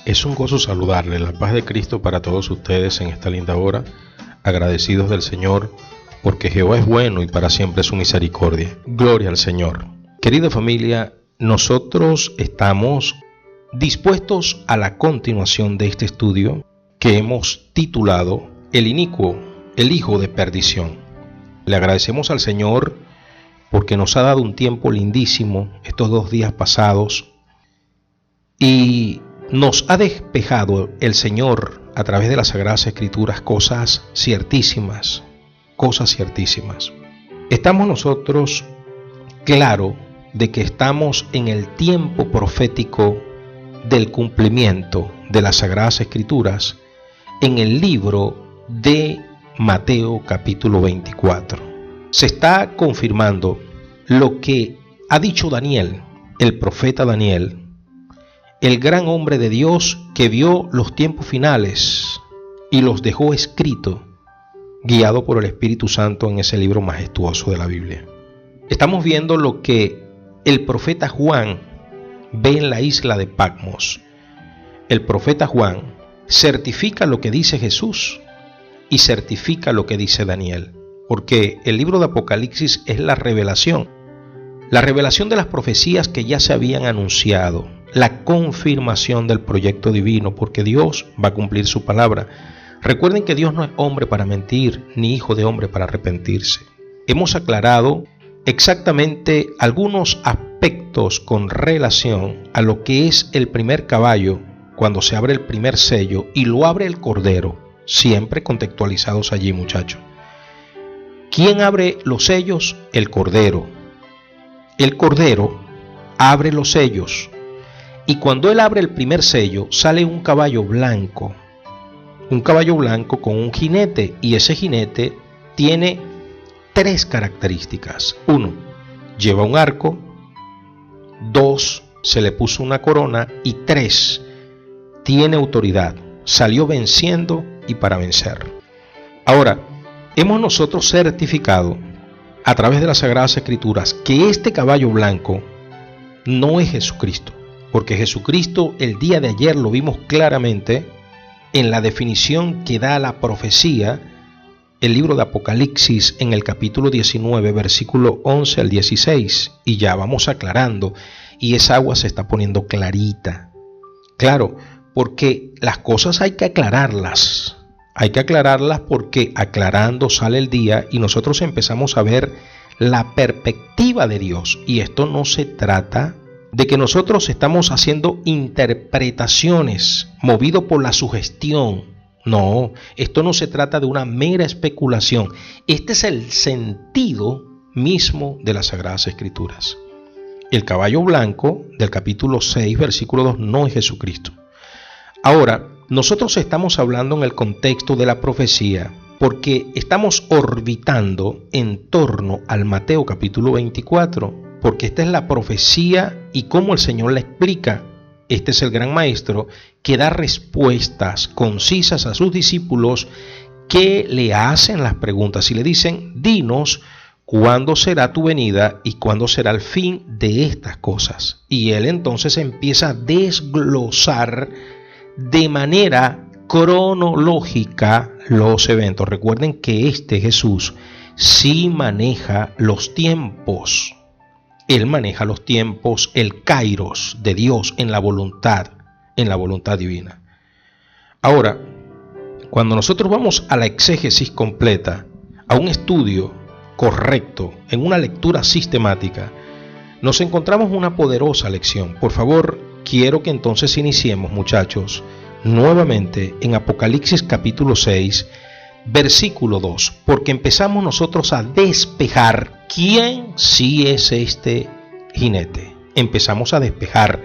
Es un gozo saludarle, la paz de Cristo para todos ustedes en esta linda hora, agradecidos del Señor, porque Jehová es bueno y para siempre su misericordia. Gloria al Señor. Querida familia, nosotros estamos dispuestos a la continuación de este estudio que hemos titulado El inicuo, el hijo de perdición. Le agradecemos al Señor porque nos ha dado un tiempo lindísimo estos 2 días pasados y nos ha despejado el Señor a través de las Sagradas Escrituras cosas ciertísimas. Estamos nosotros claro de que estamos en el tiempo profético del cumplimiento de las Sagradas Escrituras en el libro de Mateo capítulo 24. Se está confirmando lo que ha dicho Daniel, el profeta Daniel, el gran hombre de Dios que vio los tiempos finales y los dejó escrito, guiado por el Espíritu Santo en ese libro majestuoso de la Biblia. Estamos viendo lo que el profeta Juan ve en la isla de Patmos. El profeta Juan certifica lo que dice Jesús y certifica lo que dice Daniel, porque el libro de Apocalipsis es la revelación de las profecías que ya se habían anunciado, la confirmación del proyecto divino, porque Dios va a cumplir su palabra. Recuerden que Dios no es hombre para mentir, ni hijo de hombre para arrepentirse. Hemos aclarado exactamente algunos aspectos con relación a lo que es el primer caballo cuando se abre el primer sello y lo abre el Cordero, siempre contextualizados allí, muchachos. ¿Quién abre los sellos? El Cordero. El Cordero abre los sellos y cuando él abre el primer sello sale un caballo blanco con un jinete, y ese jinete tiene 3 características. 1, lleva un arco. 2, se le puso una corona. Y 3, tiene autoridad. Salió venciendo y para vencer. Ahora, hemos nosotros certificado a través de las Sagradas Escrituras que este caballo blanco no es Jesucristo, porque Jesucristo el día de ayer lo vimos claramente en la definición que da la profecía, el libro de Apocalipsis en el capítulo 19, versículo 11 al 16, y ya vamos aclarando, y esa agua se está poniendo clarita. Claro, porque las cosas hay que aclararlas porque aclarando sale el día y nosotros empezamos a ver la perspectiva de Dios. Y esto no se trata de que nosotros estamos haciendo interpretaciones movido por la sugestión. No, esto no se trata de una mera especulación. Este es el sentido mismo de las Sagradas Escrituras. El caballo blanco del capítulo 6, versículo 2 no es Jesucristo. Ahora, nosotros estamos hablando en el contexto de la profecía porque estamos orbitando en torno al Mateo capítulo 24, porque esta es la profecía y cómo el Señor la explica. Este es el gran maestro que da respuestas concisas a sus discípulos que le hacen las preguntas y le dicen: dinos cuándo será tu venida y cuándo será el fin de estas cosas. Y él entonces empieza a desglosar de manera cronológica los eventos. Recuerden que este Jesús sí maneja los tiempos. Él maneja los tiempos, el kairos de Dios en la voluntad divina. Ahora, cuando nosotros vamos a la exégesis completa, a un estudio correcto, en una lectura sistemática, nos encontramos una poderosa lección. Por favor, quiero que entonces iniciemos, muchachos, nuevamente en Apocalipsis capítulo 6, versículo 2, porque empezamos nosotros a despejar quién sí es este jinete. Empezamos a despejar.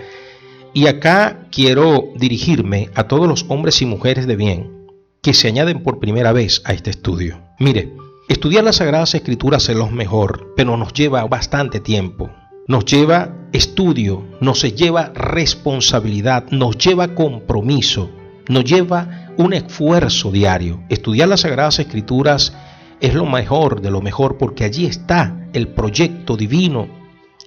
Y acá quiero dirigirme a todos los hombres y mujeres de bien que se añaden por primera vez a este estudio. Mire, estudiar las Sagradas Escrituras es lo mejor, pero nos lleva bastante tiempo. Nos lleva estudio, nos lleva responsabilidad, nos lleva compromiso, nos lleva un esfuerzo diario. Estudiar las Sagradas Escrituras es lo mejor de lo mejor, porque allí está el proyecto divino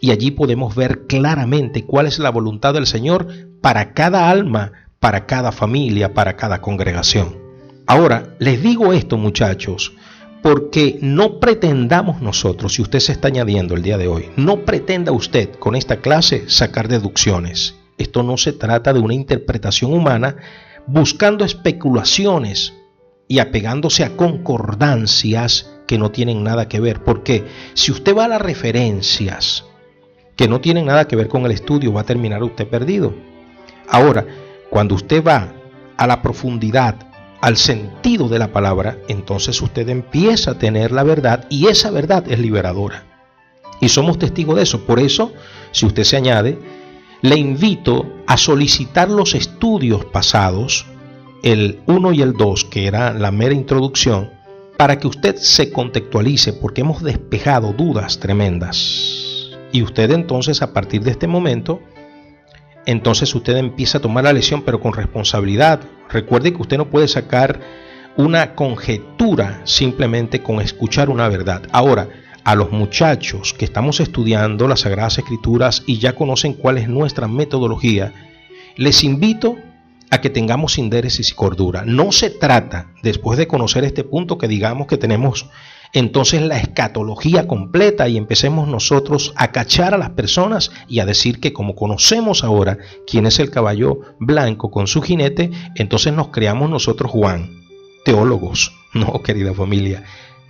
y allí podemos ver claramente cuál es la voluntad del Señor para cada alma, para cada familia, para cada congregación. Ahora, les digo esto, muchachos, porque no pretendamos nosotros, si usted se está añadiendo el día de hoy, no pretenda usted con esta clase sacar deducciones. Esto no se trata de una interpretación humana buscando especulaciones y apegándose a concordancias que no tienen nada que ver. Porque si usted va a las referencias que no tienen nada que ver con el estudio, va a terminar usted perdido. Ahora, cuando usted va a la profundidad, al sentido de la palabra, entonces usted empieza a tener la verdad, y esa verdad es liberadora. Y somos testigos de eso. Por eso, si usted se añade, le invito a solicitar los estudios pasados, el 1 y el 2, que era la mera introducción, para que usted se contextualice, porque hemos despejado dudas tremendas. Y usted entonces, a partir de este momento, entonces usted empieza a tomar la lección, pero con responsabilidad. Recuerde que usted no puede sacar una conjetura simplemente con escuchar una verdad. Ahora, a los muchachos que estamos estudiando las Sagradas Escrituras y ya conocen cuál es nuestra metodología, les invito a que tengamos sindéresis y cordura. No se trata, después de conocer este punto, que digamos que tenemos entonces la escatología completa y empecemos nosotros a cachar a las personas y a decir que como conocemos ahora quién es el caballo blanco con su jinete, entonces nos creamos nosotros Juan, teólogos. No, querida familia,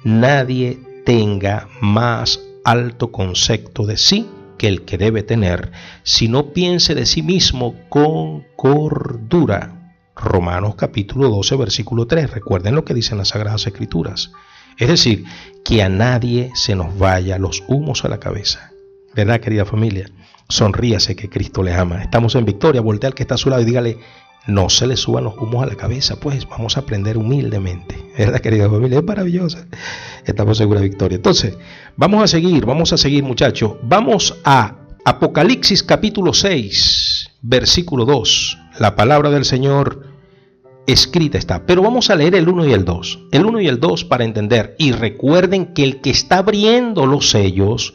nadie tenga más alto concepto de sí que el que debe tener, si no piense de sí mismo con cordura. Romanos capítulo 12, versículo 3. Recuerden lo que dicen las Sagradas Escrituras. Es decir, que a nadie se nos vaya los humos a la cabeza. ¿Verdad, querida familia? Sonríase, que Cristo les ama. Estamos en victoria. Voltea al que está a su lado y dígale: no se le suban los humos a la cabeza. Pues vamos a aprender humildemente. ¿Verdad, querida familia? Es maravillosa. Estamos seguros de victoria. Entonces, vamos a seguir, muchachos. Vamos a Apocalipsis capítulo 6, versículo 2. La palabra del Señor escrita está, pero vamos a leer el 1 y el 2. El 1 y el 2 para entender. Y recuerden que el que está abriendo los sellos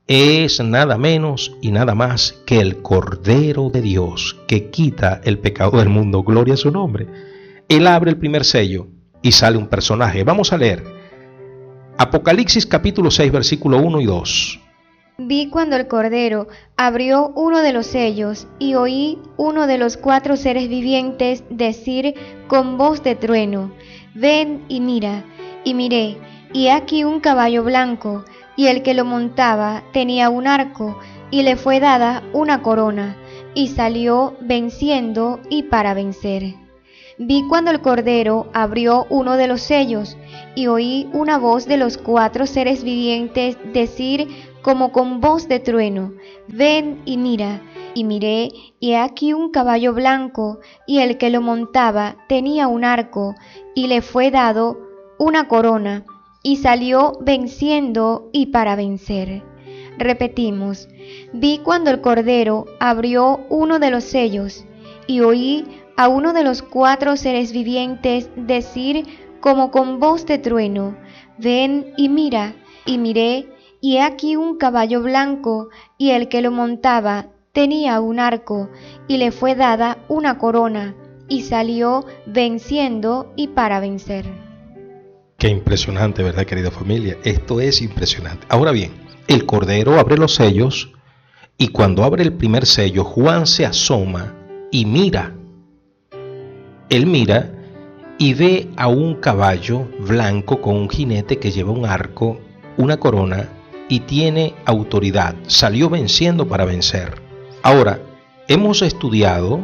es nada menos y nada más que el Cordero de Dios, que quita el pecado del mundo. Gloria a su nombre. Él abre el primer sello y sale un personaje. Vamos a leer Apocalipsis capítulo 6, versículo 1 y 2. Vi cuando el Cordero abrió uno de los sellos y oí uno de los 4 seres vivientes decir con voz de trueno: ven y mira. Y miré, y aquí un caballo blanco, y el que lo montaba tenía un arco, y le fue dada una corona, y salió venciendo y para vencer. Vi cuando el Cordero abrió uno de los sellos, y oí una voz de los 4 seres vivientes decir como con voz de trueno: ven y mira. Y miré, y aquí un caballo blanco, y el que lo montaba tenía un arco, y le fue dado una corona, y salió venciendo y para vencer. Repetimos: vi cuando el Cordero abrió uno de los sellos, y oí a uno de los 4 seres vivientes decir como con voz de trueno: ven y mira. Y miré, y aquí un caballo blanco, y el que lo montaba tenía un arco, y le fue dada una corona, y salió venciendo y para vencer. Qué impresionante, ¿verdad, querida familia? Esto es impresionante. Ahora bien, el Cordero abre los sellos, y cuando abre el primer sello, Juan se asoma y mira. Él mira y ve a un caballo blanco con un jinete que lleva un arco, una corona y tiene autoridad. Salió venciendo para vencer. Ahora, hemos estudiado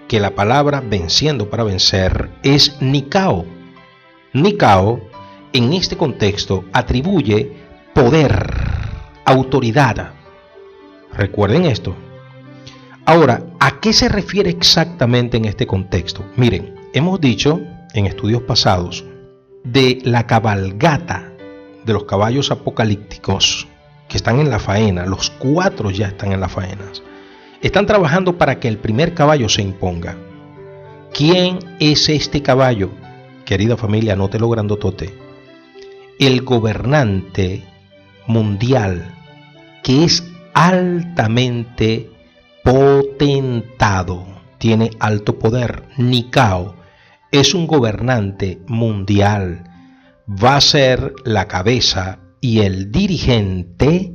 que la palabra venciendo para vencer es Nikao. Nikao, en este contexto, atribuye poder, autoridad. Recuerden esto. Ahora, ¿a qué se refiere exactamente en este contexto? Miren, hemos dicho en estudios pasados de la cabalgata de los caballos apocalípticos que están en la faena. Los 4 ya están en las faenas. Están trabajando para que el primer caballo se imponga. ¿Quién es este caballo? Querida familia, anótelo grandotote. El gobernante mundial, que es altamente potentado. tiene alto poder. Nicao es un gobernante mundial. Va a ser la cabeza y el dirigente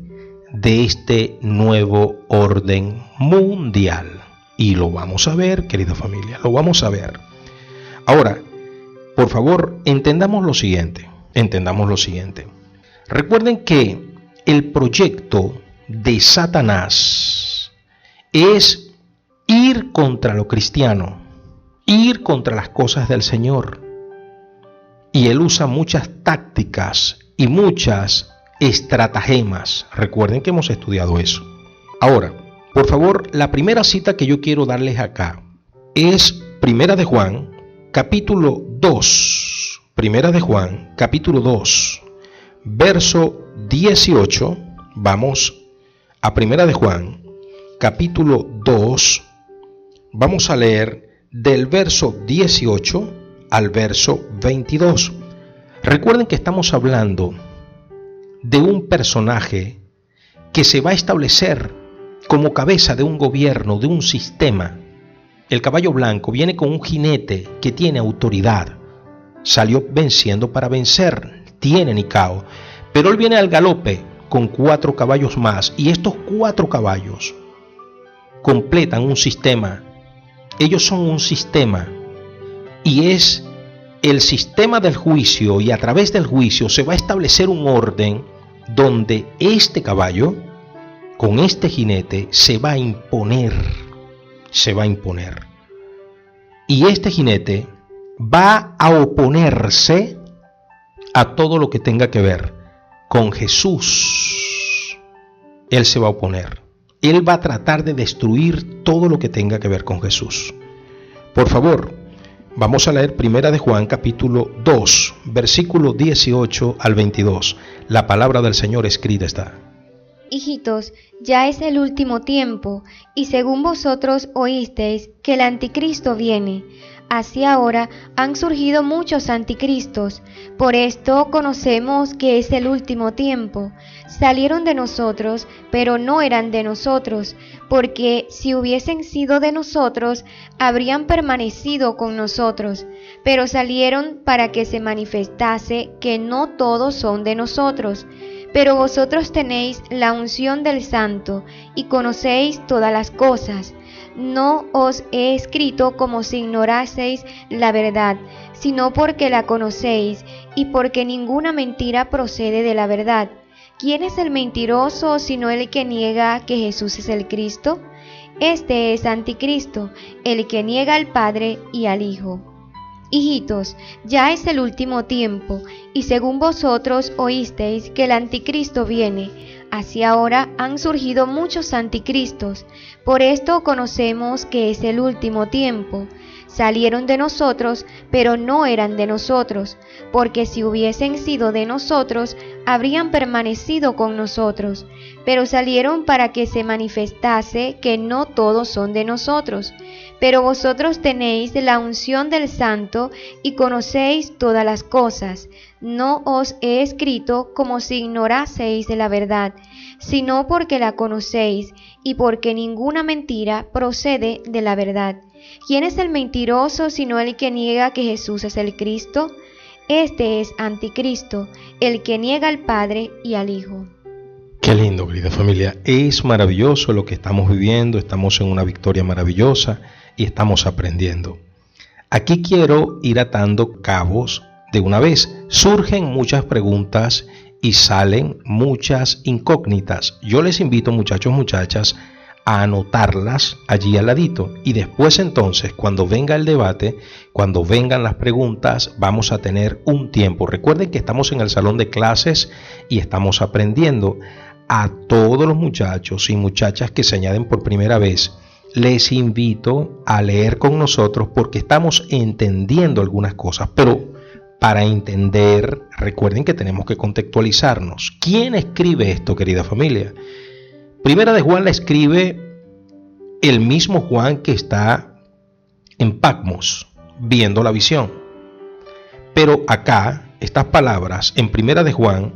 de este nuevo orden mundial. Y lo vamos a ver, querida familia, lo vamos a ver. Ahora, por favor, entendamos lo siguiente. Recuerden que el proyecto de Satanás es ir contra lo cristiano, ir contra las cosas del Señor. Y él usa muchas tácticas y muchas estratagemas. Recuerden que hemos estudiado eso. Ahora, por favor, la primera cita que yo quiero darles acá es Primera de Juan, capítulo 2. Primera de Juan, capítulo 2, verso 18. Vamos a Primera de Juan, capítulo 2. Vamos a leer del verso 18 al verso 22. Recuerden que estamos hablando de un personaje que se va a establecer como cabeza de un gobierno, de un sistema. El caballo blanco viene con un jinete que tiene autoridad. Salió venciendo para vencer, tiene Nicao, pero él viene al galope con 4 caballos más, y estos 4 caballos completan un sistema. Ellos son un sistema, y es el sistema del juicio, y a través del juicio se va a establecer un orden donde este caballo con este jinete se va a imponer. Y este jinete va a oponerse a todo lo que tenga que ver con Jesús. Él se va a oponer. Él va a tratar de destruir todo lo que tenga que ver con Jesús. Por favor, vamos a leer Primera de Juan, capítulo 2, versículo 18 al 22. La palabra del Señor escrita está. Hijitos, ya es el último tiempo, y según vosotros oísteis que el anticristo viene. Así ahora han surgido muchos anticristos. Por esto conocemos que es el último tiempo. Salieron de nosotros, pero no eran de nosotros, porque si hubiesen sido de nosotros, habrían permanecido con nosotros. Pero salieron para que se manifestase que no todos son de nosotros. Pero vosotros tenéis la unción del Santo y conocéis todas las cosas. No os he escrito como si ignoraseis la verdad, sino porque la conocéis y porque ninguna mentira procede de la verdad. ¿Quién es el mentiroso sino el que niega que Jesús es el Cristo? Este es anticristo, el que niega al Padre y al Hijo. Hijitos, ya es el último tiempo, y según vosotros oísteis que el anticristo viene, así ahora han surgido muchos anticristos. Por esto conocemos que es el último tiempo. Salieron de nosotros, pero no eran de nosotros, porque si hubiesen sido de nosotros, habrían permanecido con nosotros. Pero salieron para que se manifestase que no todos son de nosotros. Pero vosotros tenéis la unción del Santo y conocéis todas las cosas. No os he escrito como si ignoraseis la verdad, sino porque la conocéis y porque ninguna mentira procede de la verdad. ¿Quién es el mentiroso sino el que niega que Jesús es el Cristo? Este es anticristo, el que niega al Padre y al Hijo. Qué lindo, querida familia. Es maravilloso lo que estamos viviendo, estamos en una victoria maravillosa y estamos aprendiendo. Aquí quiero ir atando cabos de una vez. Surgen muchas preguntas y salen muchas incógnitas. Yo les invito, muchachos, muchachas, a anotarlas allí al ladito, y después entonces, cuando venga el debate, cuando vengan las preguntas, vamos a tener un tiempo. Recuerden que estamos en el salón de clases y estamos aprendiendo. A todos los muchachos y muchachas que se añaden por primera vez, les invito a leer con nosotros, porque estamos entendiendo algunas cosas, pero para entender, recuerden que tenemos que contextualizarnos. ¿Quién escribe esto, querida familia? Primera de Juan la escribe el mismo Juan que está en Patmos, viendo la visión. Pero acá, estas palabras en Primera de Juan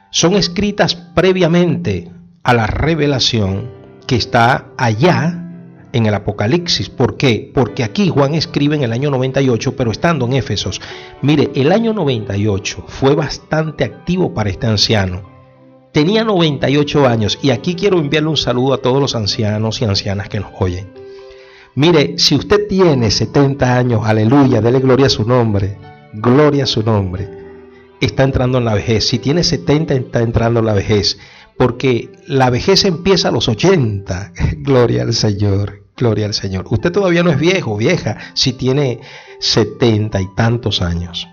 son escritas previamente a la revelación que está allá en el Apocalipsis. ¿Por qué? Porque aquí Juan escribe en el año 98, pero estando en Éfesos. Mire, el año 98 fue bastante activo para este anciano. Tenía 98 años y aquí quiero enviarle un saludo a todos los ancianos y ancianas que nos oyen. Mire, si usted tiene 70 años, aleluya, dele gloria a su nombre, gloria a su nombre, está entrando en la vejez. Si tiene 70, está entrando en la vejez, porque la vejez empieza a los 80, gloria al Señor, gloria al Señor. Usted todavía no es viejo, vieja, si tiene 70 y tantos años,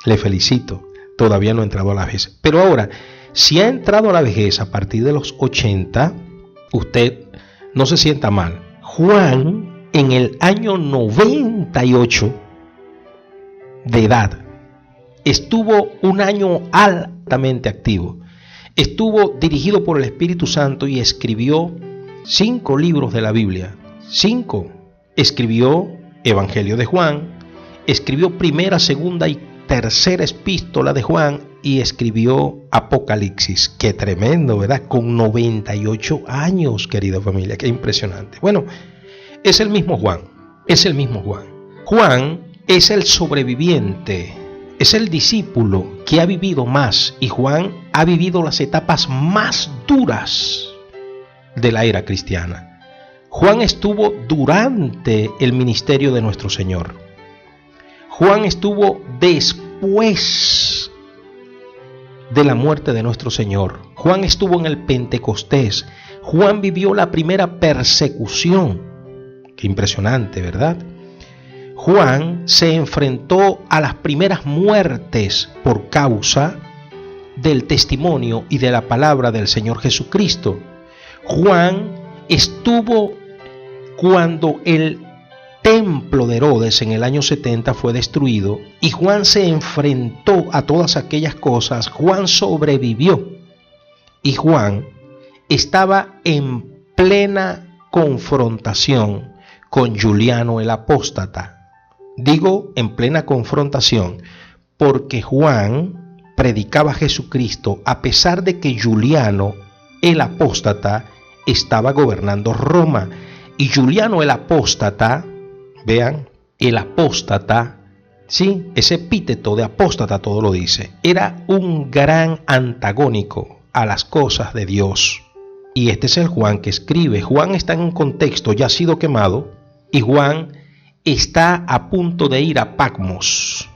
le felicito, todavía no ha entrado a la vejez. Pero ahora, si ha entrado a la vejez a partir de los 80, usted no se sienta mal. Juan, en el año 98 de edad, estuvo un año altamente activo. Estuvo dirigido por el Espíritu Santo y escribió 5 libros de la Biblia. 5. Escribió Evangelio de Juan, escribió primera, segunda y tercera epístola de Juan y escribió Apocalipsis. Qué tremendo, ¿verdad? Con 98 años, querida familia, qué impresionante. Bueno, es el mismo Juan, es el mismo Juan. Juan es el sobreviviente, es el discípulo que ha vivido más, y Juan ha vivido las etapas más duras de la era cristiana. Juan estuvo durante el ministerio de nuestro Señor. Juan estuvo después de la muerte de nuestro Señor. Juan estuvo en el Pentecostés. Juan vivió la primera persecución. Qué impresionante, ¿verdad? Juan se enfrentó a las primeras muertes por causa del testimonio y de la palabra del Señor Jesucristo. Juan estuvo cuando el templo de Herodes en el año 70 fue destruido, y Juan se enfrentó a todas aquellas cosas. Juan sobrevivió, y Juan estaba en plena confrontación con Juliano el apóstata. Digo en plena confrontación porque Juan predicaba a Jesucristo a pesar de que Juliano el apóstata estaba gobernando Roma. Y Juliano el apóstata, vean, el apóstata, sí, ese epíteto de apóstata todo lo dice, era un gran antagónico a las cosas de Dios. Y este es el Juan que escribe. Juan está en un contexto, ya ha sido quemado, y Juan está a punto de ir a Patmos.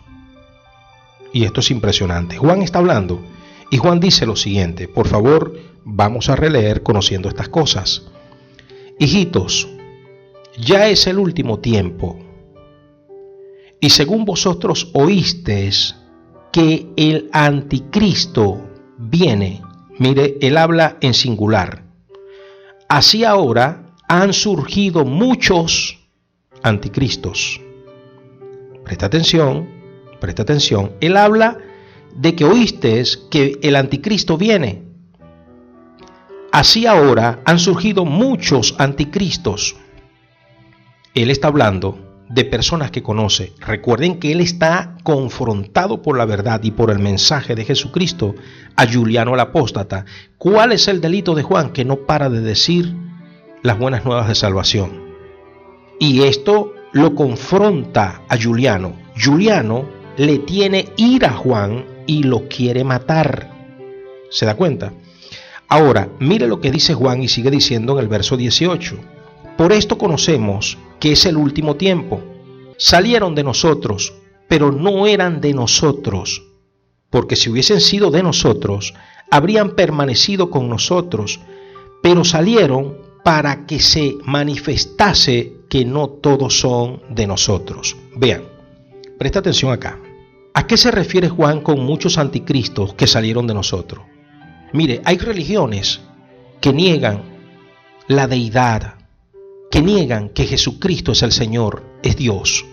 Y esto es impresionante. Juan está hablando y Juan dice lo siguiente. Por favor, vamos a releer conociendo estas cosas. Hijitos, ya es el último tiempo. Y según vosotros oísteis que el anticristo viene. Mire, él habla en singular. Así ahora han surgido muchos anticristos. Presta atención, presta atención. Él habla de que oísteis que el anticristo viene. Así ahora han surgido muchos anticristos. Él está hablando de personas que conoce. Recuerden que él está confrontado por la verdad y por el mensaje de Jesucristo a Juliano el apóstata. ¿Cuál es el delito de Juan? Que no para de decir las buenas nuevas de salvación. Y esto lo confronta a Juliano. Juliano le tiene ira a Juan y lo quiere matar. ¿Se da cuenta? Ahora, mire lo que dice Juan y sigue diciendo en el verso 18. Por esto conocemos que es el último tiempo. Salieron de nosotros, pero no eran de nosotros. Porque si hubiesen sido de nosotros, habrían permanecido con nosotros. Pero salieron para que se manifestase que no todos son de nosotros. Vean, presta atención acá. ¿A qué se refiere Juan con muchos anticristos que salieron de nosotros? Mire, hay religiones que niegan la deidad, que niegan que Jesucristo es el Señor, es Dios.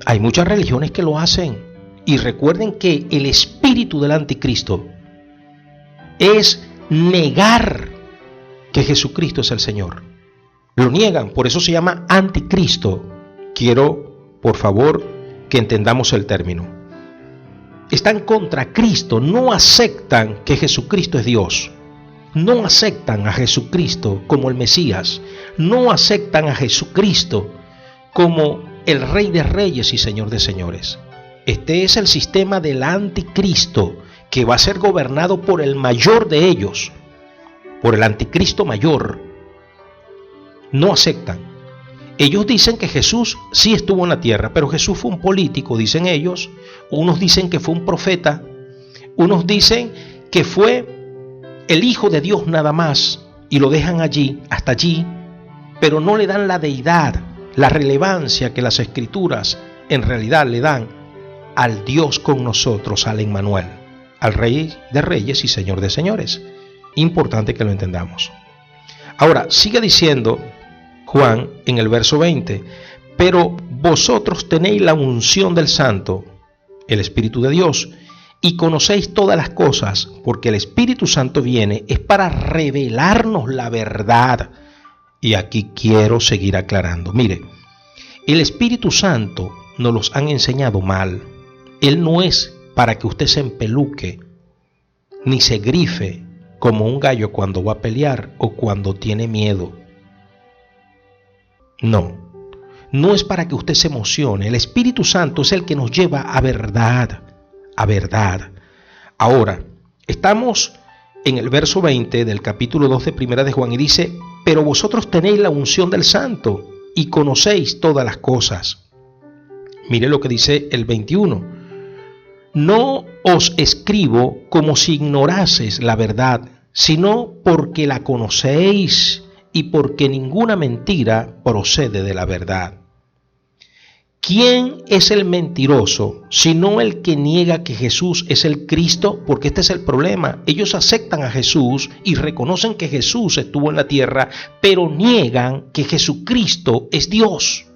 Hay muchas religiones que lo hacen. Y recuerden que el espíritu del anticristo es negar que Jesucristo es el Señor. Lo niegan, por eso se llama anticristo. Quiero, por favor, que entendamos el término. Están contra Cristo, no aceptan que Jesucristo es Dios. no aceptan a Jesucristo como el Mesías, no aceptan a Jesucristo como el Rey de Reyes y Señor de Señores. Este es el sistema del anticristo, que va a ser gobernado por el mayor de ellos, por el anticristo mayor. No aceptan. Ellos dicen que Jesús sí estuvo en la tierra, pero Jesús fue un político, dicen ellos. Unos dicen que fue un profeta, unos dicen que fue el Hijo de Dios nada más, y lo dejan allí, hasta allí, pero no le dan la deidad, la relevancia que las Escrituras en realidad le dan al Dios con nosotros, al Emmanuel, al Rey de Reyes y Señor de Señores. Importante que lo entendamos. Ahora, sigue diciendo Juan en el verso 20, pero vosotros tenéis la unción del Santo, el Espíritu de Dios, y conocéis todas las cosas, porque el Espíritu Santo viene es para revelarnos la verdad. Y aquí quiero seguir aclarando. Mire, el Espíritu Santo nos los han enseñado mal. Él no es para que usted se empeluque, ni se grife como un gallo cuando va a pelear o cuando tiene miedo. No es para que usted se emocione. El Espíritu Santo es el que nos lleva a verdad, a verdad. Ahora, estamos en el verso 20 del capítulo 2 de Primera de Juan y dice, pero vosotros tenéis la unción del Santo y conocéis todas las cosas. Mire lo que dice el 21. No os escribo como si ignoraseis la verdad, sino porque la conocéis y porque ninguna mentira procede de la verdad. ¿Quién es el mentiroso sino el que niega que Jesús es el Cristo? Porque este es el problema. Ellos aceptan a Jesús y reconocen que Jesús estuvo en la tierra, pero niegan que Jesucristo es Dios.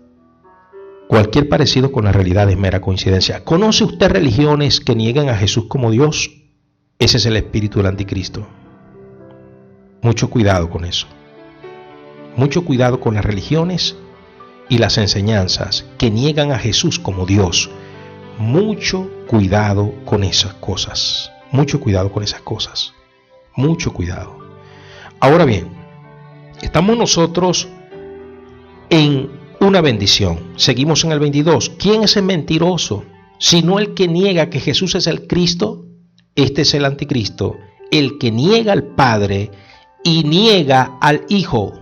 Cualquier parecido con la realidad es mera coincidencia. ¿Conoce usted religiones que niegan a Jesús como Dios? Ese es el espíritu del anticristo. Mucho cuidado con eso. Mucho cuidado con las religiones y las enseñanzas que niegan a Jesús como Dios. Mucho cuidado con esas cosas. Mucho cuidado con esas cosas. Mucho cuidado. Ahora bien, estamos nosotros en una bendición. Seguimos en el 22. ¿Quién es el mentiroso? Sino el que niega que Jesús es el Cristo. Este es el anticristo, el que niega al Padre y niega al Hijo.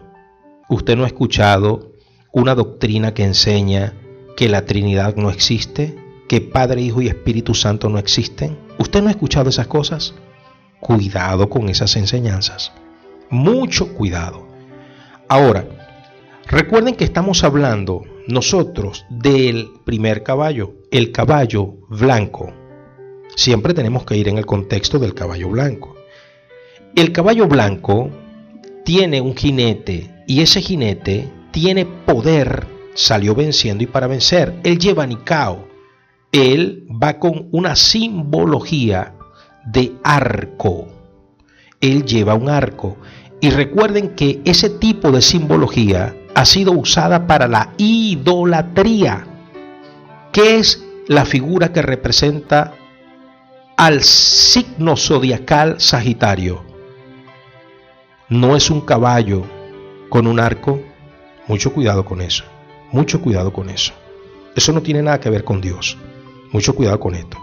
¿Usted no ha escuchado una doctrina que enseña que la Trinidad no existe? ¿Que Padre, Hijo y Espíritu Santo no existen? ¿Usted no ha escuchado esas cosas? Cuidado con esas enseñanzas. Mucho cuidado. Ahora, recuerden que estamos hablando nosotros del primer caballo, el caballo blanco. Siempre tenemos que ir en el contexto del caballo blanco. El caballo blanco tiene un jinete y ese jinete tiene poder, salió venciendo y para vencer. Él lleva Nicao. Él va con una simbología de arco. Él lleva un arco. Y recuerden que ese tipo de simbología ha sido usada para la idolatría, que es la figura que representa al signo zodiacal Sagitario. No es un caballo con un arco. Mucho cuidado con eso. Mucho cuidado con eso. Eso no tiene nada que ver con Dios. Mucho cuidado con esto.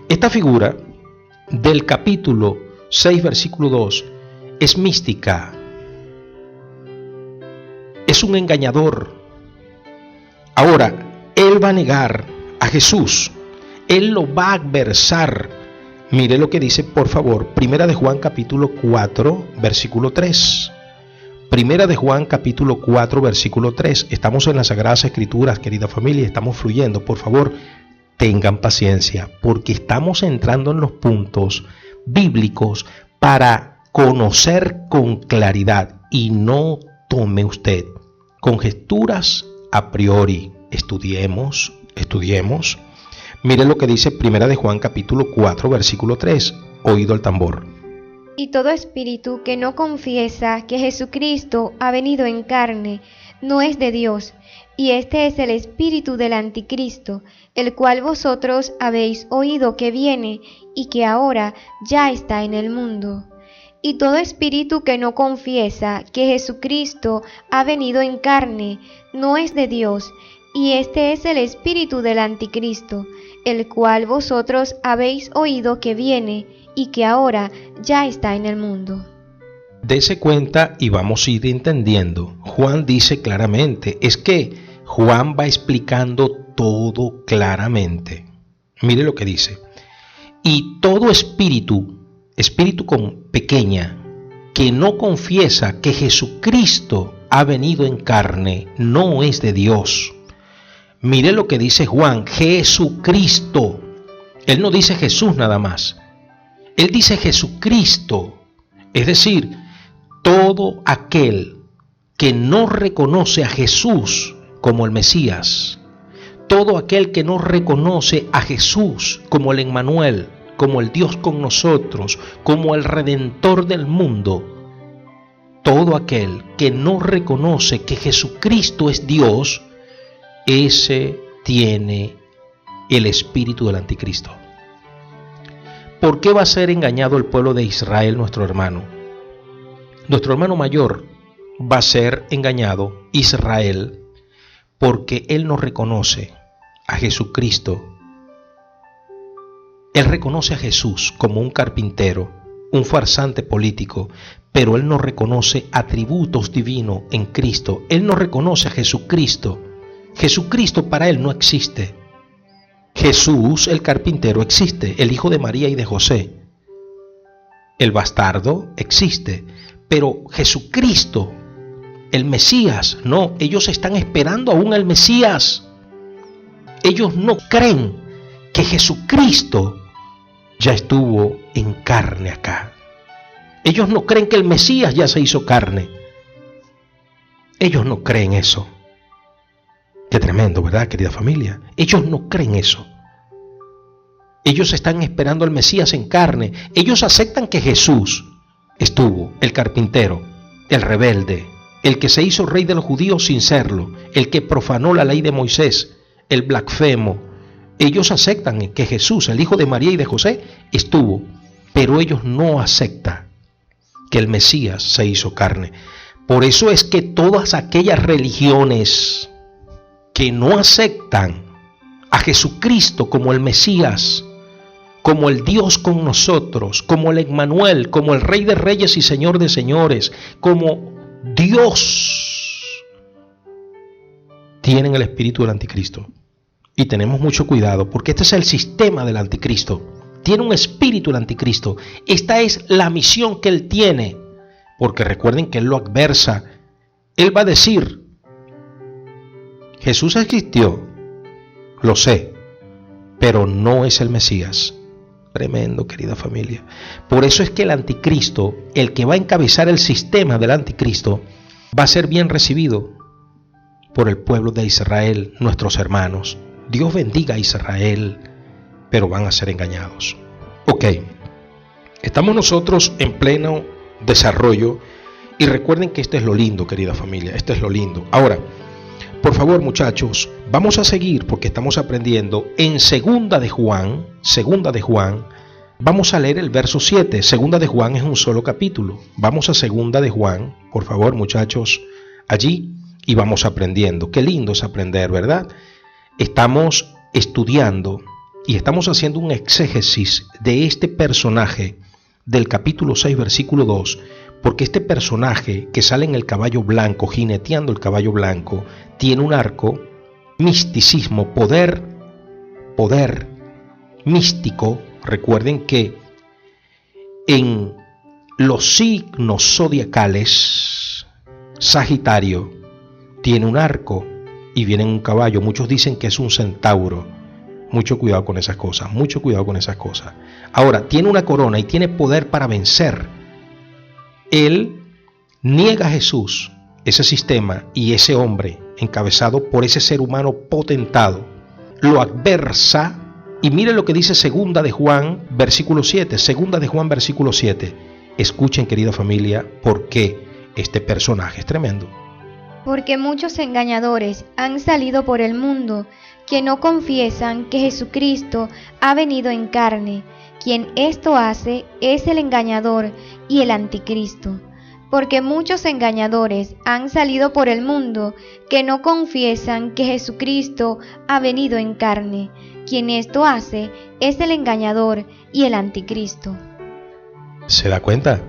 Esta figura del capítulo 6, versículo 2, es mística. Es un engañador. Ahora, él va a negar a Jesús. Él lo va a adversar. Mire lo que dice, por favor, Primera de Juan capítulo 4, versículo 3. Primera de Juan capítulo 4, versículo 3. Estamos en las Sagradas Escrituras, querida familia, estamos fluyendo. Por favor, tengan paciencia, porque estamos entrando en los puntos bíblicos para conocer con claridad. Y no tome usted conjeturas a priori. Estudiemos. Mire lo que dice Primera de Juan capítulo 4, versículo 3. Oído el tambor. Y todo espíritu que no confiesa que Jesucristo ha venido en carne, no es de Dios, y este es el espíritu del anticristo, el cual vosotros habéis oído que viene y que ahora ya está en el mundo. Y todo espíritu que no confiesa que Jesucristo ha venido en carne no es de Dios, y este es el espíritu del anticristo, el cual vosotros habéis oído que viene y que ahora ya está en el mundo. Dese cuenta y vamos a ir entendiendo. Juan dice claramente, es que Juan va explicando todo claramente. Mire lo que dice. Y todo espíritu con pequeña, que no confiesa que Jesucristo ha venido en carne, no es de Dios. Mire lo que dice Juan, Jesucristo. Él no dice Jesús nada más. Él dice Jesucristo. Es decir, todo aquel que no reconoce a Jesús como el Mesías, todo aquel que no reconoce a Jesús como el Emmanuel, como el Dios con nosotros, como el Redentor del mundo, todo aquel que no reconoce que Jesucristo es Dios, ese tiene el espíritu del anticristo. ¿Por qué va a ser engañado el pueblo de Israel, nuestro hermano? Nuestro hermano mayor va a ser engañado, Israel, porque él no reconoce a Jesucristo. Él reconoce a Jesús como un carpintero, un farsante político, pero él no reconoce atributos divinos en Cristo. Él no reconoce a Jesucristo. Jesucristo para él no existe. Jesús, el carpintero, existe, el hijo de María y de José. El bastardo existe, pero Jesucristo, el Mesías, no, ellos están esperando aún al Mesías. Ellos no creen que Jesucristo ya estuvo en carne acá. Ellos no creen que el Mesías ya se hizo carne. Ellos no creen eso. Qué tremendo, ¿verdad, querida familia? Ellos no creen eso. Ellos están esperando al Mesías en carne. Ellos aceptan que Jesús estuvo, el carpintero, el rebelde, el que se hizo rey de los judíos sin serlo, el que profanó la ley de Moisés, el blasfemo. Ellos aceptan que Jesús, el hijo de María y de José, estuvo, pero ellos no aceptan que el Mesías se hizo carne. Por eso es que todas aquellas religiones que no aceptan a Jesucristo como el Mesías, como el Dios con nosotros, como el Emmanuel, como el Rey de Reyes y Señor de Señores, como Dios, tienen el espíritu del anticristo. Y tenemos mucho cuidado, porque este es el sistema del anticristo. Tiene un espíritu el anticristo. Esta es la misión que él tiene, porque recuerden que él lo adversa. Él va a decir, Jesús existió, lo sé, pero no es el Mesías. Tremendo, querida familia. Por eso es que el anticristo, el que va a encabezar el sistema del anticristo, va a ser bien recibido por el pueblo de Israel, nuestros hermanos. Dios bendiga a Israel, pero van a ser engañados. Ok, estamos nosotros en pleno desarrollo y recuerden que esto es lo lindo, querida familia, esto es lo lindo. Ahora, por favor, muchachos, vamos a seguir porque estamos aprendiendo en Segunda de Juan, vamos a leer el verso 7. Segunda de Juan es un solo capítulo. Vamos a Segunda de Juan, por favor, muchachos, allí y vamos aprendiendo. Qué lindo es aprender, ¿verdad? Estamos estudiando y estamos haciendo un exégesis de este personaje del capítulo 6, versículo 2, porque este personaje que sale en el caballo blanco, jineteando el caballo blanco, tiene un arco, misticismo, poder místico. Recuerden que en los signos zodiacales, Sagitario tiene un arco y viene en un caballo. Muchos dicen que es un centauro. Mucho cuidado con esas cosas, mucho cuidado con esas cosas. Ahora, tiene una corona y tiene poder para vencer. Él niega a Jesús, ese sistema y ese hombre encabezado por ese ser humano potentado, lo adversa. Y mire lo que dice Segunda de Juan, versículo 7. Segunda de Juan, versículo 7. Escuchen, querida familia, por qué este personaje es tremendo. Porque muchos engañadores han salido por el mundo, que no confiesan que Jesucristo ha venido en carne, Quien esto hace es el engañador y el anticristo, porque muchos engañadores han salido por el mundo que no confiesan que Jesucristo ha venido en carne. Quien esto hace es el engañador y el anticristo. ¿Se da cuenta?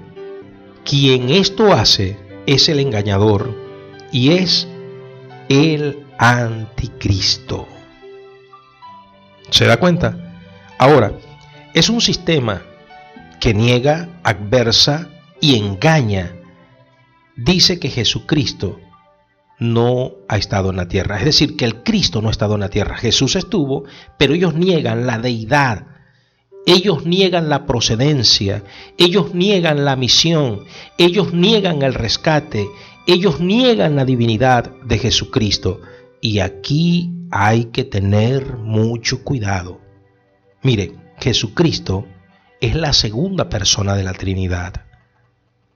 Quien esto hace es el engañador y es el anticristo. ¿Se da cuenta? Ahora, es un sistema que niega, adversa y engaña. Dice que Jesucristo no ha estado en la tierra. Es decir, que el Cristo no ha estado en la tierra. Jesús estuvo, pero ellos niegan la deidad. Ellos niegan la procedencia. Ellos niegan la misión. Ellos niegan el rescate. Ellos niegan la divinidad de Jesucristo. Y aquí hay que tener mucho cuidado. Mire, Jesucristo es la segunda persona de la Trinidad.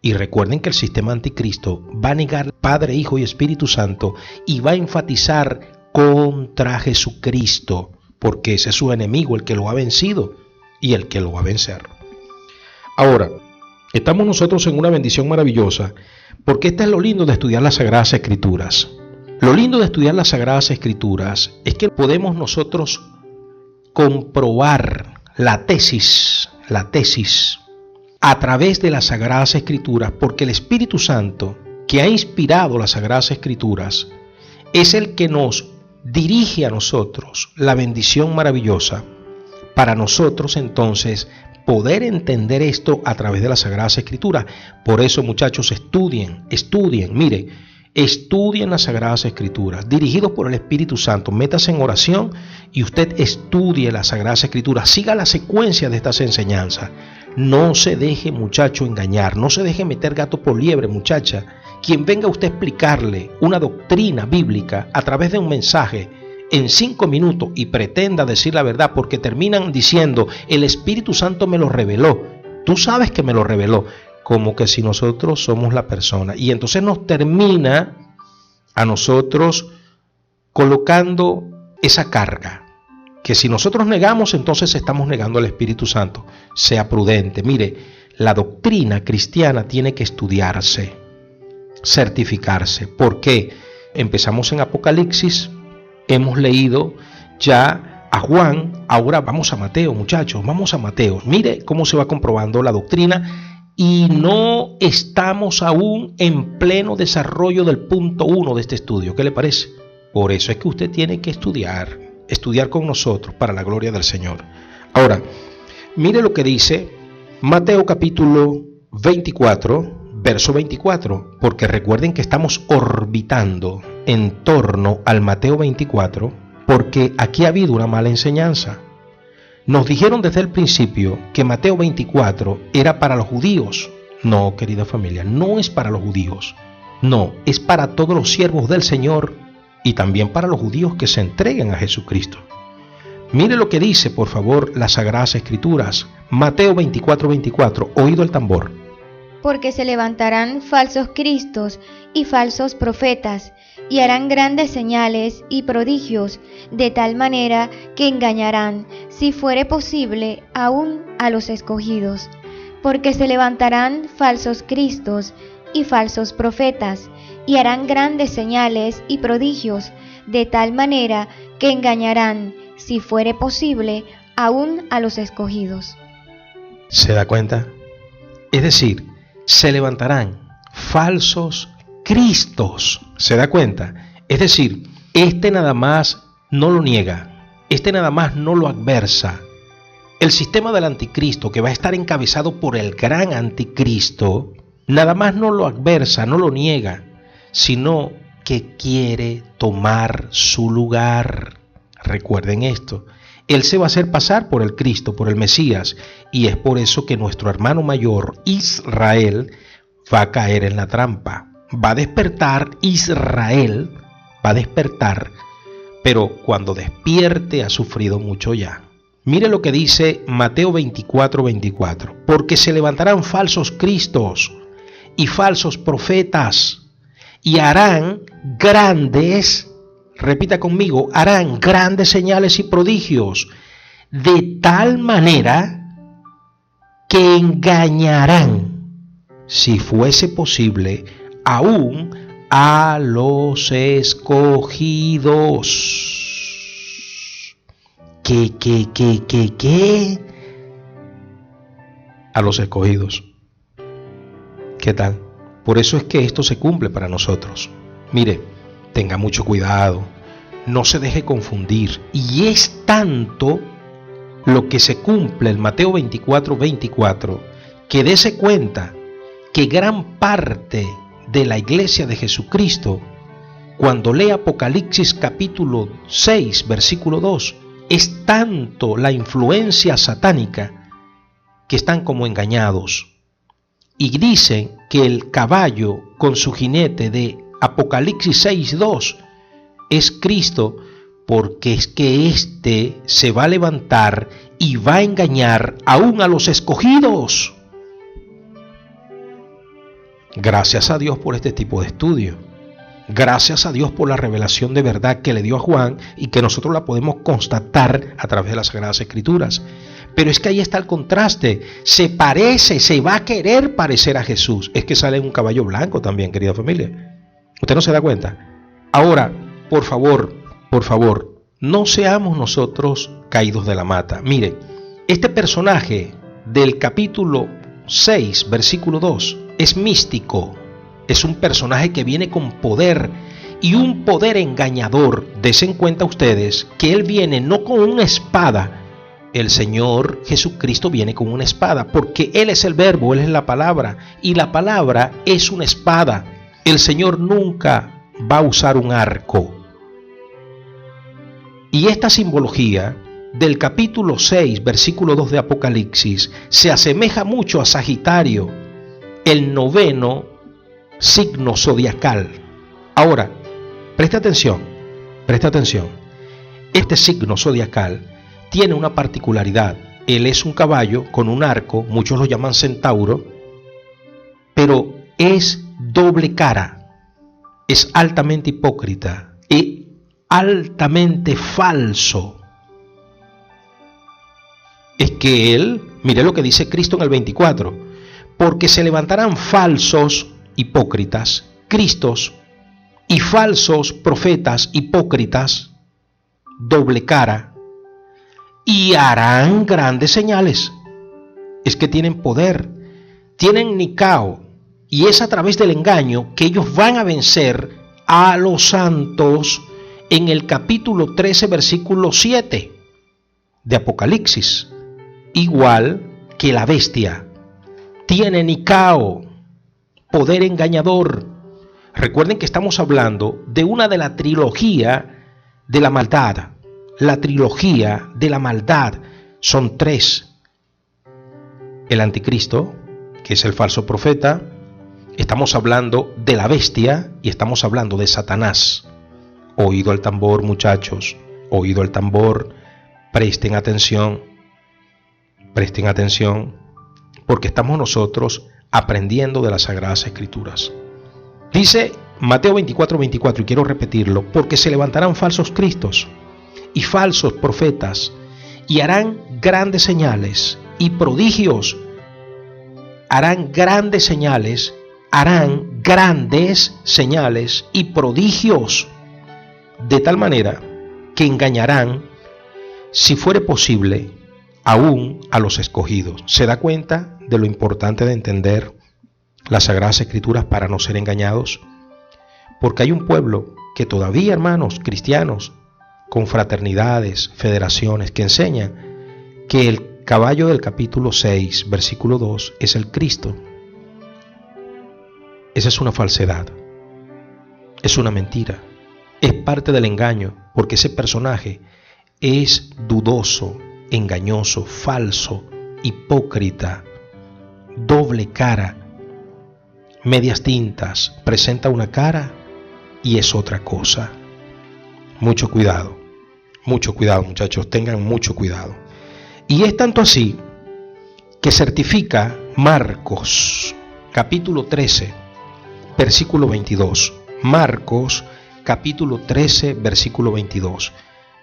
Y recuerden que el sistema anticristo va a negar Padre, Hijo y Espíritu Santo y va a enfatizar contra Jesucristo, porque ese es su enemigo, el que lo ha vencido y el que lo va a vencer. Ahora, estamos nosotros en una bendición maravillosa, porque esto es lo lindo de estudiar las Sagradas Escrituras. Lo lindo de estudiar las Sagradas Escrituras es que podemos nosotros comprobar la tesis a través de las Sagradas Escrituras, porque el Espíritu Santo que ha inspirado las Sagradas Escrituras es el que nos dirige a nosotros la bendición maravillosa para nosotros entonces poder entender esto a través de las Sagradas Escrituras. Por eso, muchachos, estudien, mire, estudien las Sagradas Escrituras, dirigidos por el Espíritu Santo. Métase en oración y usted estudie las Sagradas Escrituras. Siga la secuencia de estas enseñanzas. No se deje, muchacho, engañar. No se deje meter gato por liebre, muchacha. Quien venga a usted a explicarle una doctrina bíblica a través de un mensaje en 5 minutos y pretenda decir la verdad, porque terminan diciendo, el Espíritu Santo me lo reveló. Tú sabes que me lo reveló. Como que si nosotros somos la persona. Y entonces nos termina a nosotros colocando esa carga. Que si nosotros negamos, entonces estamos negando al Espíritu Santo. Sea prudente. Mire, la doctrina cristiana tiene que estudiarse, certificarse. ¿Por qué? Empezamos en Apocalipsis, hemos leído ya a Juan, ahora vamos a Mateo, muchachos, vamos a Mateo. Mire cómo se va comprobando la doctrina. Y no estamos aún en pleno desarrollo del punto 1 de este estudio. ¿Qué le parece? Por eso es que usted tiene que estudiar con nosotros para la gloria del Señor. Ahora, mire lo que dice Mateo capítulo 24, verso 24, porque recuerden que estamos orbitando en torno al Mateo 24, porque aquí ha habido una mala enseñanza. Nos dijeron desde el principio que Mateo 24 era para los judíos. No, querida familia, no es para los judíos. No, es para todos los siervos del Señor y también para los judíos que se entreguen a Jesucristo. Mire lo que dice, por favor, las Sagradas Escrituras. Mateo 24, 24, oído el tambor. Porque se levantarán falsos cristos y falsos profetas, y harán grandes señales y prodigios, de tal manera que engañarán, si fuere posible, aún a los escogidos. Porque se levantarán falsos cristos y falsos profetas, y harán grandes señales y prodigios, de tal manera que engañarán, si fuere posible, aún a los escogidos. ¿Se da cuenta? Es decir, se levantarán falsos cristos. ¿Se da cuenta? Es decir, este nada más no lo niega, este nada más no lo adversa. El sistema del anticristo, que va a estar encabezado por el gran anticristo, nada más no lo adversa, no lo niega, sino que quiere tomar su lugar. Recuerden esto, él se va a hacer pasar por el Cristo, por el Mesías, y es por eso que nuestro hermano mayor, Israel, va a caer en la trampa. Va a despertar, Israel va a despertar, pero cuando despierte ha sufrido mucho ya. Mire lo que dice Mateo 24, 24. Porque se levantarán falsos cristos y falsos profetas y harán grandes, repita conmigo, harán grandes señales y prodigios, de tal manera que engañarán, si fuese posible, aún a los escogidos. ¿Qué? A los escogidos. ¿Qué tal? Por eso es que esto se cumple para nosotros. Mire, tenga mucho cuidado, no se deje confundir. Y es tanto lo que se cumple en Mateo 24:24, que dése cuenta que gran parte de la iglesia de Jesucristo, cuando lee Apocalipsis capítulo 6, versículo 2, es tanto la influencia satánica que están como engañados. Y dicen que el caballo con su jinete de Apocalipsis 6:2 es Cristo, porque es que éste se va a levantar y va a engañar aún a los escogidos. Gracias a Dios por este tipo de estudio. Gracias a Dios por la revelación de verdad que le dio a Juan y que nosotros la podemos constatar a través de las Sagradas Escrituras. Pero es que ahí está el contraste. Se parece, se va a querer parecer a Jesús. Es que sale en un caballo blanco también, querida familia. ¿Usted no se da cuenta? Ahora, por favor, no seamos nosotros caídos de la mata. Mire, este personaje del capítulo 6, versículo 2, es místico. Es un personaje que viene con poder y un poder engañador. Desen cuenta ustedes que él viene no con una espada. El Señor Jesucristo viene con una espada, porque Él es el verbo, Él es la palabra, y la palabra es una espada. El Señor nunca va a usar un arco. Y esta simbología del capítulo 6, versículo 2 de Apocalipsis, se asemeja mucho a Sagitario, el 9º signo zodiacal. Ahora, presta atención. Este signo zodiacal tiene una particularidad. Él es un caballo con un arco, muchos lo llaman centauro, pero es doble cara, es altamente hipócrita y altamente falso. Es que él, mire lo que dice Cristo en el 24, porque se levantarán falsos hipócritas, Cristos, y falsos profetas hipócritas, doble cara, y harán grandes señales. Es que tienen poder, tienen Nicao, y es a través del engaño que ellos van a vencer a los santos en el capítulo 13, versículo 7 de Apocalipsis. Igual que la bestia, tiene Nicao, poder engañador. Recuerden que estamos hablando de una de la trilogía de la maldad. La trilogía de la maldad son 3. El anticristo, que es el falso profeta. Estamos hablando de la bestia y estamos hablando de Satanás. Oído al tambor, muchachos. Oído al tambor. Presten atención, porque estamos nosotros aprendiendo de las Sagradas Escrituras. Dice Mateo 24:24, y quiero repetirlo, porque se levantarán falsos cristos y falsos profetas, y harán grandes señales y prodigios. Harán grandes señales y prodigios, de tal manera que engañarán, si fuere posible, aún a los escogidos. ¿Se da cuenta de lo importante de entender las Sagradas Escrituras para no ser engañados? Porque hay un pueblo que todavía, hermanos cristianos, con fraternidades, federaciones, que enseñan que el caballo del capítulo 6, versículo 2, es el Cristo. Esa es una falsedad, es una mentira, es parte del engaño, porque ese personaje es dudoso, engañoso, falso, hipócrita, doble cara, medias tintas, presenta una cara y es otra cosa. Mucho cuidado, muchachos, tengan mucho cuidado. Y es tanto así que certifica Marcos, capítulo 13, versículo 22. Marcos, capítulo 13, versículo 22.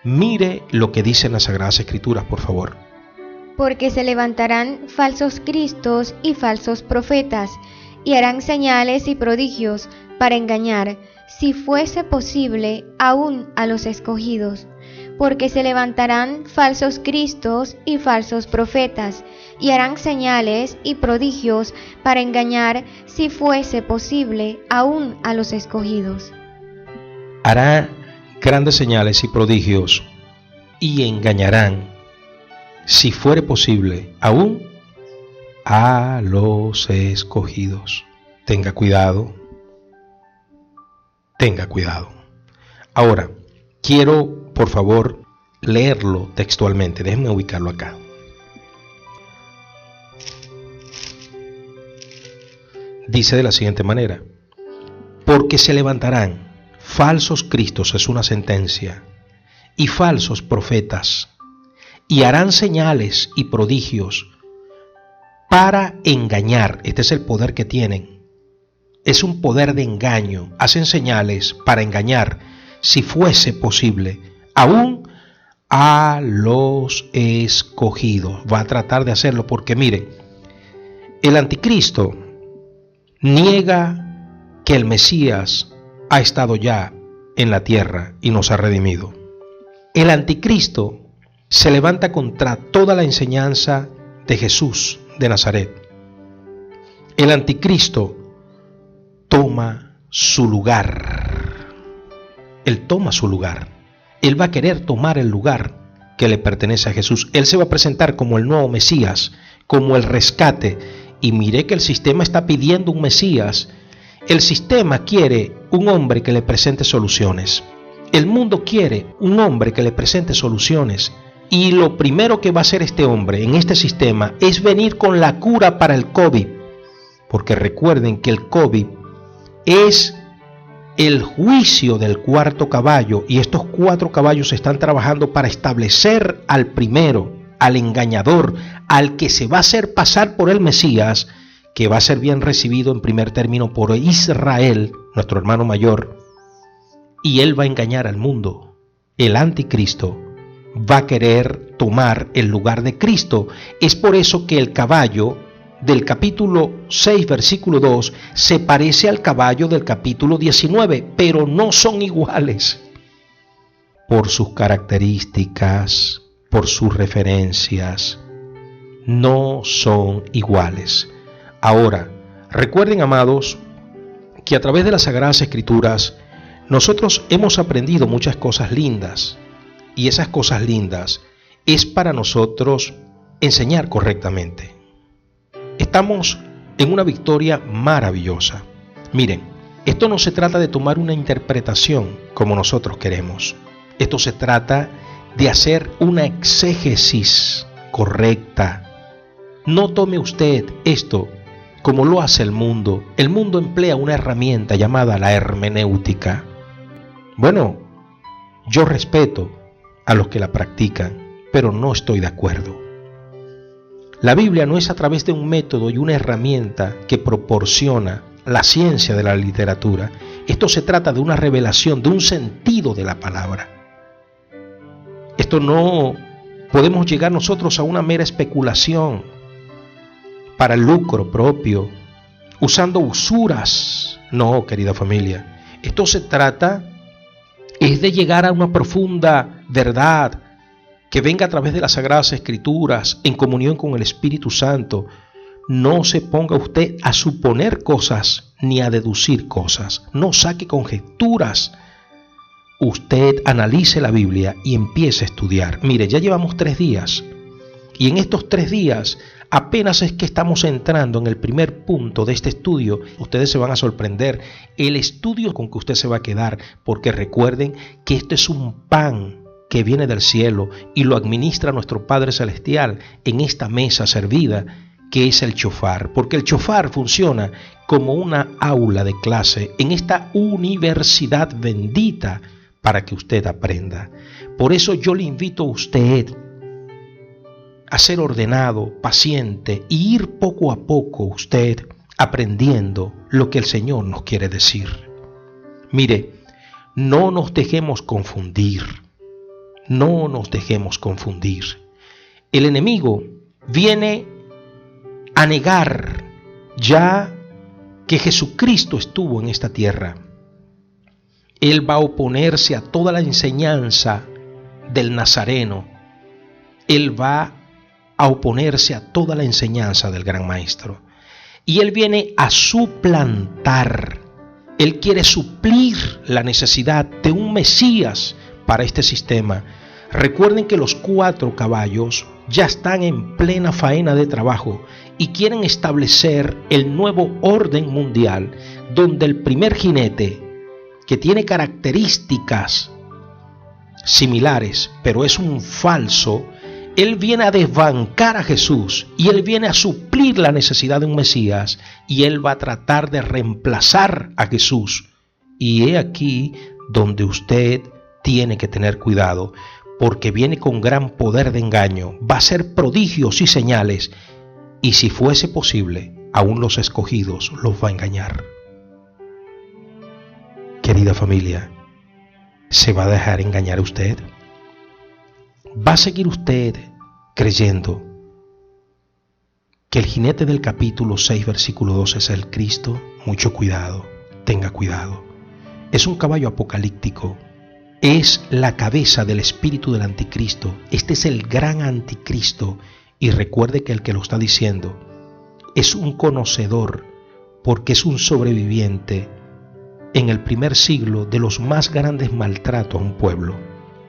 Mire lo que dicen las Sagradas Escrituras, por favor. porque se levantarán falsos cristos y falsos profetas, y harán señales y prodigios para engañar, si fuese posible, aún a los escogidos. Porque se levantarán falsos cristos y falsos profetas, y harán señales y prodigios para engañar, si fuese posible, aún a los escogidos. Hará grandes señales y prodigios, y engañarán, si fuere posible, aún a los escogidos. Tenga cuidado. Tenga cuidado. Ahora, quiero, por favor, leerlo textualmente. Déjenme ubicarlo acá. Dice de la siguiente manera: porque se levantarán falsos cristos, es una sentencia, y falsos profetas, y harán señales y prodigios para engañar. Este es el poder que tienen. Es un poder de engaño. Hacen señales para engañar, si fuese posible, aún a los escogidos. Va a tratar de hacerlo porque, miren, el anticristo niega que el Mesías ha estado ya en la tierra y nos ha redimido. El anticristo se levanta contra toda la enseñanza de Jesús de Nazaret. El anticristo toma su lugar. Él toma su lugar. Él va a querer tomar el lugar que le pertenece a Jesús. Él se va a presentar como el nuevo Mesías, como el rescate. Y mire que el sistema está pidiendo un Mesías. El sistema quiere un hombre que le presente soluciones. El mundo quiere un hombre que le presente soluciones. Y lo primero que va a hacer este hombre en este sistema es venir con la cura para el COVID. Porque recuerden que el COVID es el juicio del cuarto caballo, y estos 4 caballos están trabajando para establecer al primero, al engañador, al que se va a hacer pasar por el Mesías, que va a ser bien recibido en primer término por Israel, nuestro hermano mayor, y él va a engañar al mundo. El anticristo va a querer tomar el lugar de Cristo. Es por eso que el caballo del capítulo 6, versículo 2, se parece al caballo del capítulo 19, pero no son iguales por sus características, por sus referencias. No son iguales. Ahora, recuerden, amados, que a través de las Sagradas Escrituras nosotros hemos aprendido muchas cosas lindas, y esas cosas lindas es para nosotros enseñar correctamente. Estamos en una victoria maravillosa. Miren, esto no se trata de tomar una interpretación como nosotros queremos. Esto se trata de hacer una exégesis correcta. No tome usted esto como lo hace el mundo. El mundo emplea una herramienta llamada la hermenéutica. Bueno, yo respeto a los que la practican, pero no estoy de acuerdo. La Biblia no es a través de un método y una herramienta que proporciona la ciencia de la literatura. Esto se trata de una revelación, de un sentido de la palabra. Esto no podemos llegar nosotros a una mera especulación para el lucro propio, usando usuras. No, querida familia, esto se trata es de llegar a una profunda verdad que venga a través de las Sagradas Escrituras, en comunión con el Espíritu Santo. No se ponga usted a suponer cosas ni a deducir cosas. No saque conjeturas. Usted analice la Biblia y empiece a estudiar. Mire, ya llevamos 3 días. Y en estos 3 días apenas es que estamos entrando en el primer punto de este estudio. Ustedes se van a sorprender el estudio con que usted se va a quedar, porque recuerden que esto es un pan que viene del cielo y lo administra nuestro Padre Celestial en esta mesa servida que es el chofar, porque el chofar funciona como una aula de clase en esta universidad bendita para que usted aprenda. Por eso yo le invito a usted a ser ordenado, paciente y ir poco a poco usted aprendiendo lo que el Señor nos quiere decir. Mire, no nos dejemos confundir. No nos dejemos confundir. El enemigo viene a negar ya que Jesucristo estuvo en esta tierra. Él va a oponerse a toda la enseñanza del Nazareno. Él va a oponerse a toda la enseñanza del Gran Maestro. Y Él viene a suplantar. Él quiere suplir la necesidad de un Mesías para este sistema. Recuerden que los 4 caballos ya están en plena faena de trabajo y quieren establecer el nuevo orden mundial, donde el primer jinete, que tiene características similares, pero es un falso, él viene a desbancar a Jesús y él viene a suplir la necesidad de un Mesías, y él va a tratar de reemplazar a Jesús. Y he aquí donde usted tiene que tener cuidado, porque viene con gran poder de engaño, va a hacer prodigios y señales, y si fuese posible, aún los escogidos los va a engañar. Querida familia, ¿se va a dejar engañar usted? ¿Va a seguir usted creyendo que el jinete del capítulo 6, versículo 12 es el Cristo? Mucho cuidado, tenga cuidado. Es un caballo apocalíptico, es la cabeza del espíritu del anticristo. Este es el gran anticristo, y recuerde que el que lo está diciendo es un conocedor, porque es un sobreviviente en el primer siglo de los más grandes maltratos a un pueblo,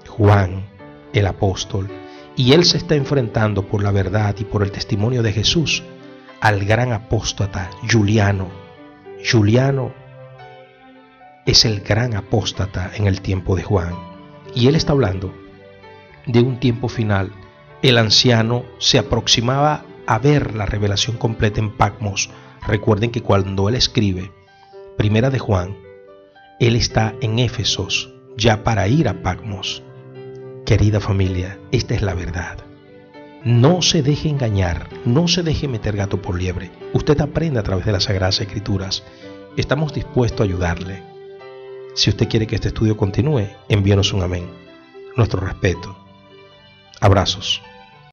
Juan el apóstol, y él se está enfrentando por la verdad y por el testimonio de Jesús al gran apóstata Juliano. Juliano es el gran apóstata en el tiempo de Juan, y él está hablando de un tiempo final. El anciano se aproximaba a ver la revelación completa en Patmos. Recuerden que cuando él escribe Primera de Juan, él está en Éfesos ya para ir a Patmos. Querida familia, esta es la verdad. No se deje engañar, no se deje meter gato por liebre. Usted aprende a través de las Sagradas Escrituras. Estamos dispuestos a ayudarle. Si usted quiere que este estudio continúe, envíenos un amén. Nuestro respeto. Abrazos.